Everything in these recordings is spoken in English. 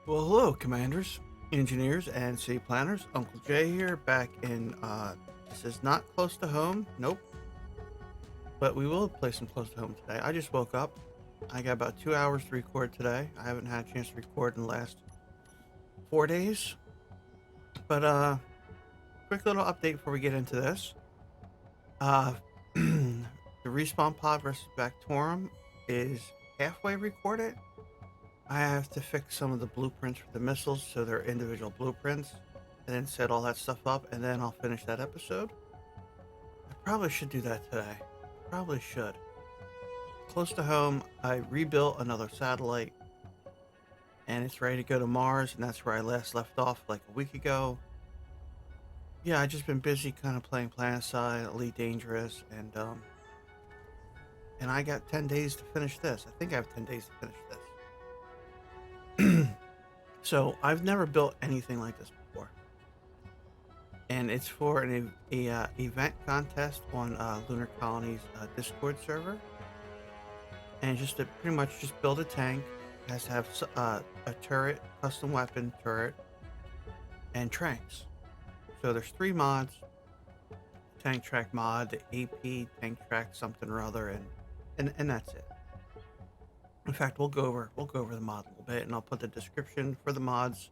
Well, hello, commanders, engineers, and city planners. Uncle Jay here, back in, this is not close to home, nope, but we will play some close to home today. I just woke up. I got about 2 hours to record today. I haven't had a chance to record in the last 4 days, but, quick little update before we get into this. The Respawn Pod versus Bactorum is halfway recorded. I have to fix some of the blueprints for the missiles so they're individual blueprints and then set all that stuff up, and then I'll finish that episode. I probably should do that today. Probably should. Close to home, I rebuilt another satellite and it's ready to go to Mars, and that's where I last left off like a week ago. Yeah, I just been busy kind of playing Planetside, Elite Dangerous, and I got 10 days to finish this. I think I have 10 days to finish this. So I've never built anything like this before, and it's for an event contest on Lunar Colony's Discord server. And just to pretty much just build a tank. It has to have a turret, custom weapon turret, and tranks. So there's 3 mods: tank track mod, the AP tank track something or other, and that's it. In fact, we'll go over the mod a little bit, and I'll put the description for the mods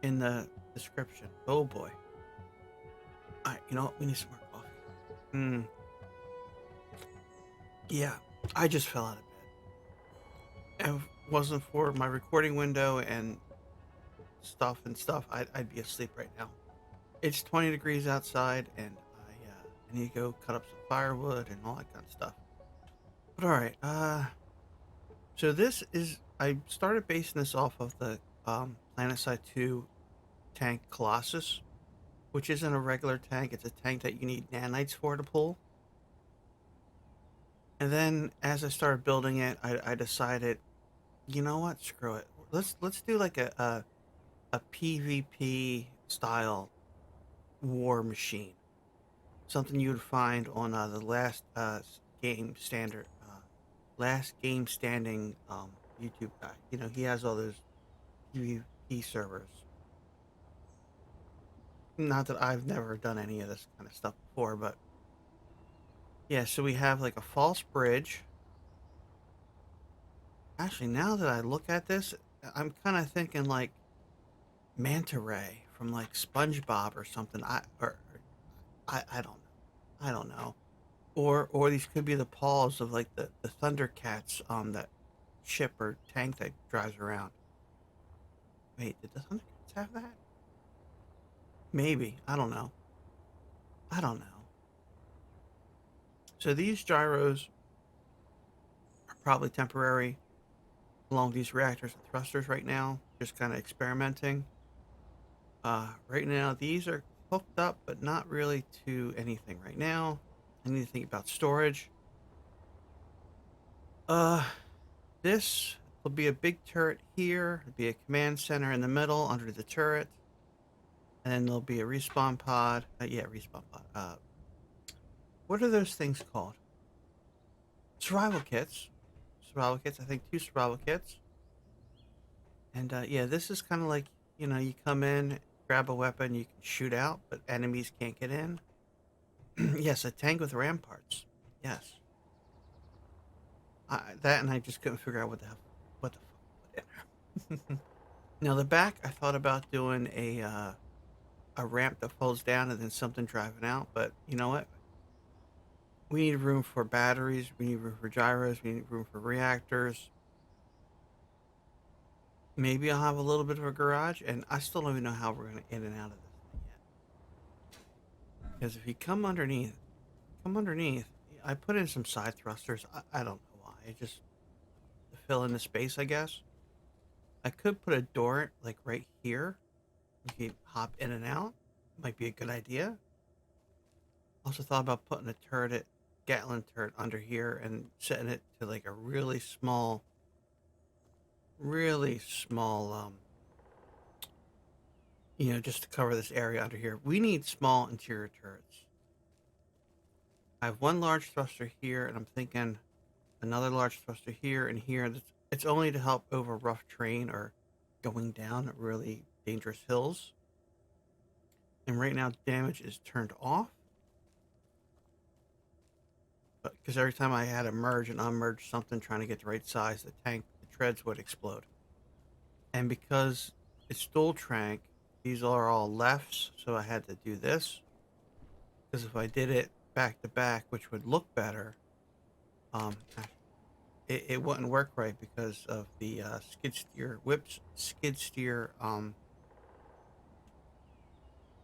in the description. Oh boy. All right, you know what? We need some more coffee. Yeah, I just fell out of bed. If it wasn't for my recording window and stuff, I'd be asleep right now. It's 20 degrees outside, and I need to go cut up some firewood and all that kind of stuff. But all right, so I started basing this off of the Planetside 2 tank Colossus, which isn't a regular tank. It's a tank that you need nanites for to pull. And then as I started building it, I decided, you know what? Screw it. Let's do like a PvP style war machine. Something you would find on the last game standard, last game standing YouTube guy. You know, he has all those PvP servers. Not that I've never done any of this kind of stuff before, but yeah. So we have like a false bridge. Actually, now that I look at this, I'm kind of thinking like manta ray from like SpongeBob or something. I don't know. I don't know. Or these could be the paws of like the Thundercats that ship or tank that drives around. Wait, did the Thundercats have that? Maybe. I don't know. I don't know. So these gyros are probably temporary along these reactors and thrusters right now, just kind of experimenting. Right now, these are hooked up, but not really to anything right now. I need to think about storage. Uh, this will be a big turret here. It'll be a command center in the middle under the turret. And then there'll be a respawn pod. Yeah, respawn pod. What are those things called? Survival kits. Survival kits. I think 2 survival kits. And yeah, this is kind of like, you know, you come in, grab a weapon, you can shoot out, but enemies can't get in. Yes, a tank with ramparts. Yes. That, and I just couldn't figure out what the fuck put in there. Now the back, I thought about doing a ramp that folds down and then something driving out, but you know what? We need room for batteries, we need room for gyros, we need room for reactors. Maybe I'll have a little bit of a garage, and I still don't even know how we're going to in and out of this thing yet. Because if you come underneath, I put in some side thrusters. I don't know why. I just to fill in the space, I guess. I could put a door like right here. You can hop in and out. Might be a good idea. Also thought about putting a turret, Gatlin turret under here and setting it to like a really small, you know, just to cover this area under here. We need small interior turrets. I have 1 large thruster here, and I'm thinking another large thruster here and here. It's only to help over rough terrain or going down really dangerous hills. And right now damage is turned off. Because every time I had to merge and unmerge something trying to get the right size, the treads would explode. And because it's dual trank, these are all lefts, so I had to do this. Because if I did it back to back, which would look better, um, it wouldn't work right because of the skid steer. What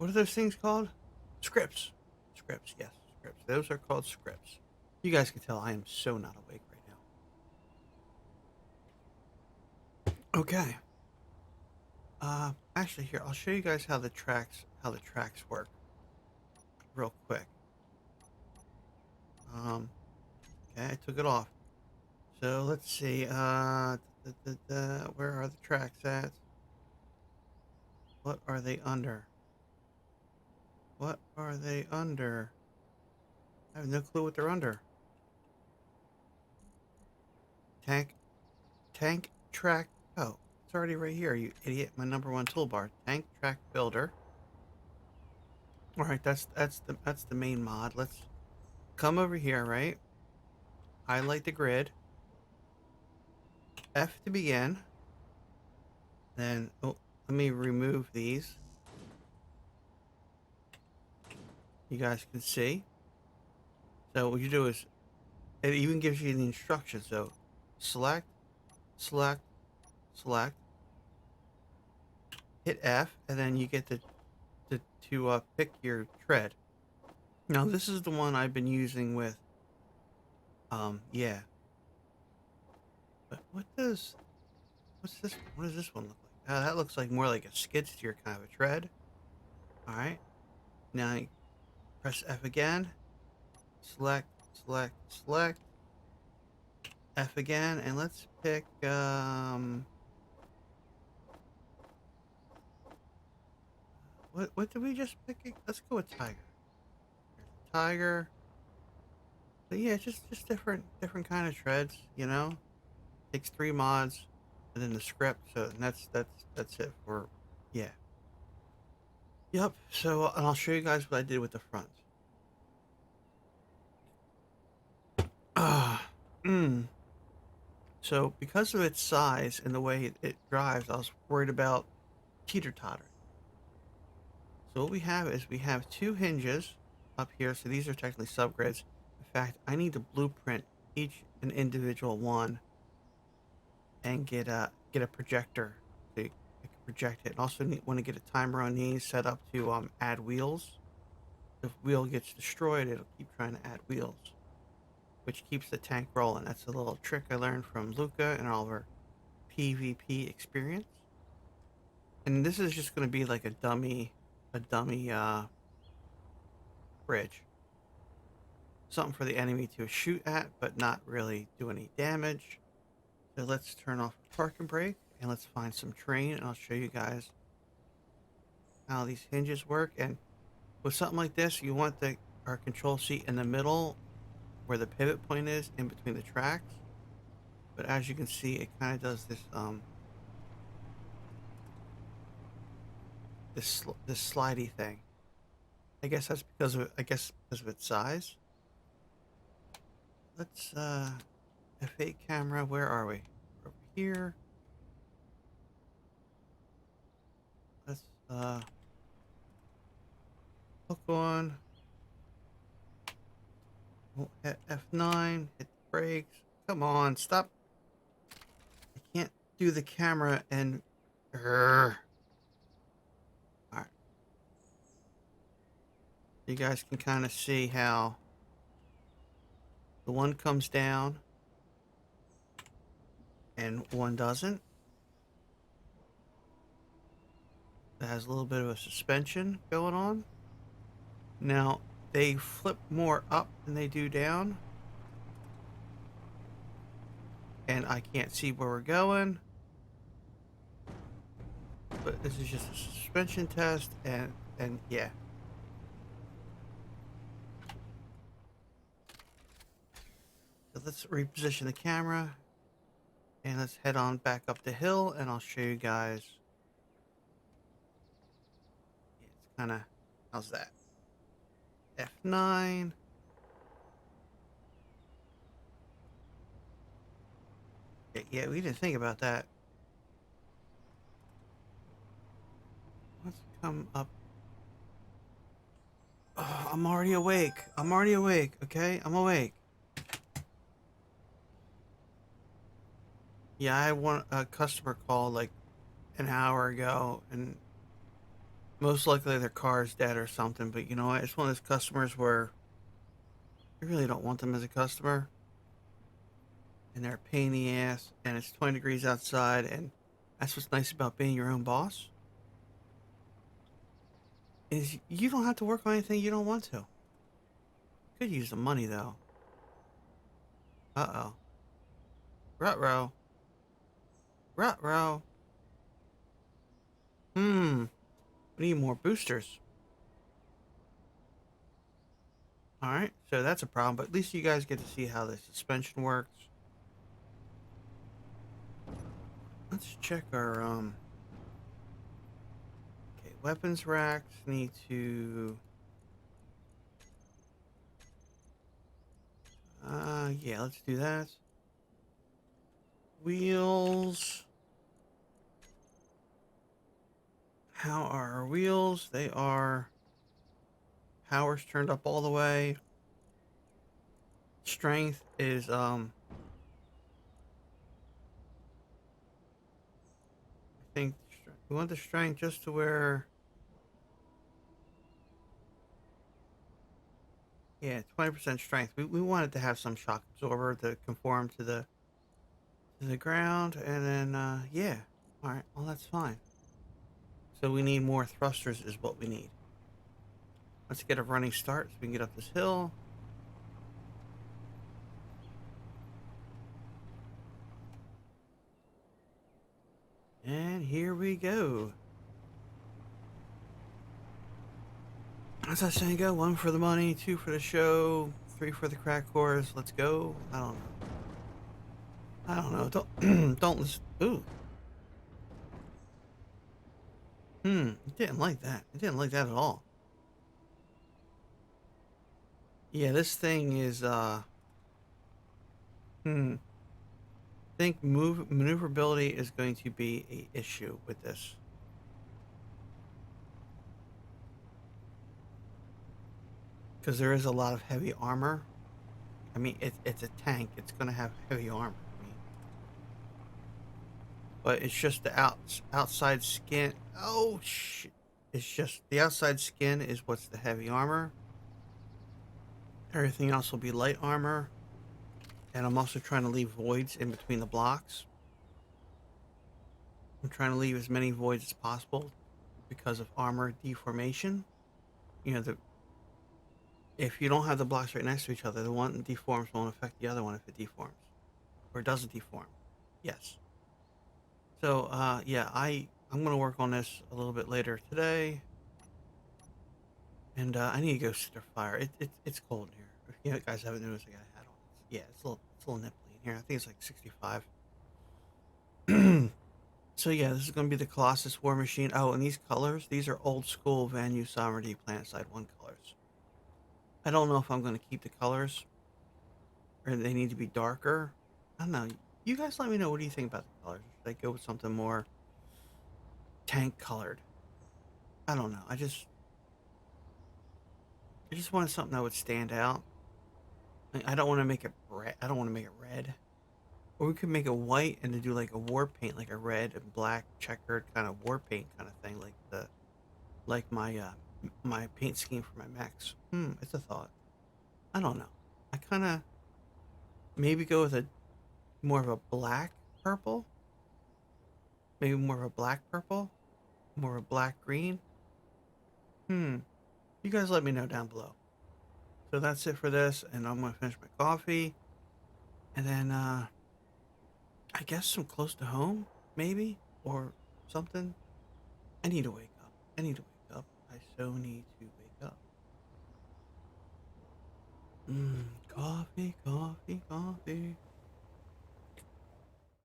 are those things called? Scripts. Scripts, yes, scripts. Those are called scripts. You guys can tell I am so not awake right now. Okay. Actually, here I'll show you guys how the tracks work, real quick. Okay, I took it off. So let's see. Where are the tracks at? What are they under? What are they under? I have no clue what they're under. Tank, tank track. Oh, it's already right here, you idiot. My number one toolbar. Tank track builder. All right, that's the main mod. Let's come over here, right? Highlight the grid. F to begin. Then, oh, let me remove these. You guys can see. So what you do is, it even gives you the instructions. So select, select, select, hit F, and then you get to pick your tread. Now this is the one I've been using with, yeah. But what's this? What does this one look like? That looks like more like a skid steer kind of a tread. All right. Now you press F again. Select, select, select. F again, and let's pick, what did we just pick? Let's go with tiger. Tiger. But yeah, just different kind of treads, you know? Takes 3 mods and then the script, so and that's it for, yeah. Yep, so and I'll show you guys what I did with the front. Ah, So because of its size and the way it drives, I was worried about teeter-tottering. So what we have is we have 2 hinges up here, so these are technically subgrids. In fact, I need to blueprint each an individual one and get a projector so I can project it. And also want to get a timer on these set up to add wheels. If wheel gets destroyed, it'll keep trying to add wheels, which keeps the tank rolling. That's a little trick I learned from Luca and all of our PvP experience. And this is just going to be like a dummy bridge. Something for the enemy to shoot at, but not really do any damage. So let's turn off the parking brake and let's find some terrain, and I'll show you guys how these hinges work. And with something like this, you want our control seat in the middle where the pivot point is in between the tracks. But as you can see, it kind of does this slidey thing. I guess that's because of its size. Let's F8 camera, where are we? We're over here. Let's hook on. We'll hit F9, hit the brakes. Come on, stop. I can't do the camera and alright. You guys can kind of see how the one comes down and one doesn't. It has a little bit of a suspension going on. Now, they flip more up than they do down. And I can't see where we're going. But this is just a suspension test, and yeah. So let's reposition the camera. And let's head on back up the hill, and I'll show you guys kind of, how's that? F9. Yeah, we didn't think about that. Let's come up. Oh, I'm already awake. I'm already awake, okay? I'm awake. Yeah, I want a customer call like an hour ago, and most likely their car's dead or something, but you know what? It's one of those customers where you really don't want them as a customer, and they're a pain in the ass, and it's 20 degrees outside, and that's what's nice about being your own boss, is you don't have to work on anything you don't want to. Could use the money, though. Uh-oh. Ruh-roh. Ruh-roh. We need more boosters. Alright, so that's a problem, but at least you guys get to see how the suspension works. Let's check our, okay, weapons racks need to... yeah, let's do that. Wheels. How are our wheels? They are... Power's turned up all the way. Strength is, I think we want the strength just to where... Yeah, 20% strength. We wanted to have some shock absorber to conform to the ground, and then yeah. All right, well that's fine. So we need more thrusters is what we need. Let's get a running start so we can get up this hill. And here we go. As I say, go 1 for the money, 2 for the show, 3 for the crack course. Let's go. I don't know. I don't know. Don't listen. Ooh. Didn't like that. I didn't like that at all. Yeah, this thing is I think maneuverability is going to be a issue with this. Because there is a lot of heavy armor. I mean, it's a tank. It's going to have heavy armor. I mean, but it's just the outside skin. Oh, shit. It's just the outside skin is what's the heavy armor. Everything else will be light armor. And I'm also trying to leave voids in between the blocks. I'm trying to leave as many voids as possible because of armor deformation. You know, if you don't have the blocks right next to each other, the one that deforms won't affect the other one if it deforms. Or it doesn't deform. Yes. So, yeah, I'm going to work on this a little bit later today. And I need to go sit a fire. It's cold in here. If you guys haven't noticed, I got a hat on. Yeah, it's a little nipply in here. I think it's like 65. So yeah, this is going to be the Colossus War Machine. Oh, and these colors, these are old school Vanu Sovereignty Planetside 1 colors. I don't know if I'm going to keep the colors or they need to be darker. I don't know. You guys let me know, what do you think about the colors? Should I go with something more tank colored? I don't know. I just wanted something that would stand out. I don't want to make it red. I don't want to make it red. Or we could make it white and to do like a war paint, like a red and black checkered kind of war paint kind of thing, like my paint scheme for my mechs. It's a thought. I don't know. I kind of maybe go with a more of a black purple. Maybe more of a black purple, more of a black green. You guys let me know down below. So that's it for this, and I'm gonna finish my coffee, and then I guess some close to home, maybe, or something. I need to wake up. I need to wake up. I so need to wake up. Coffee, coffee, coffee.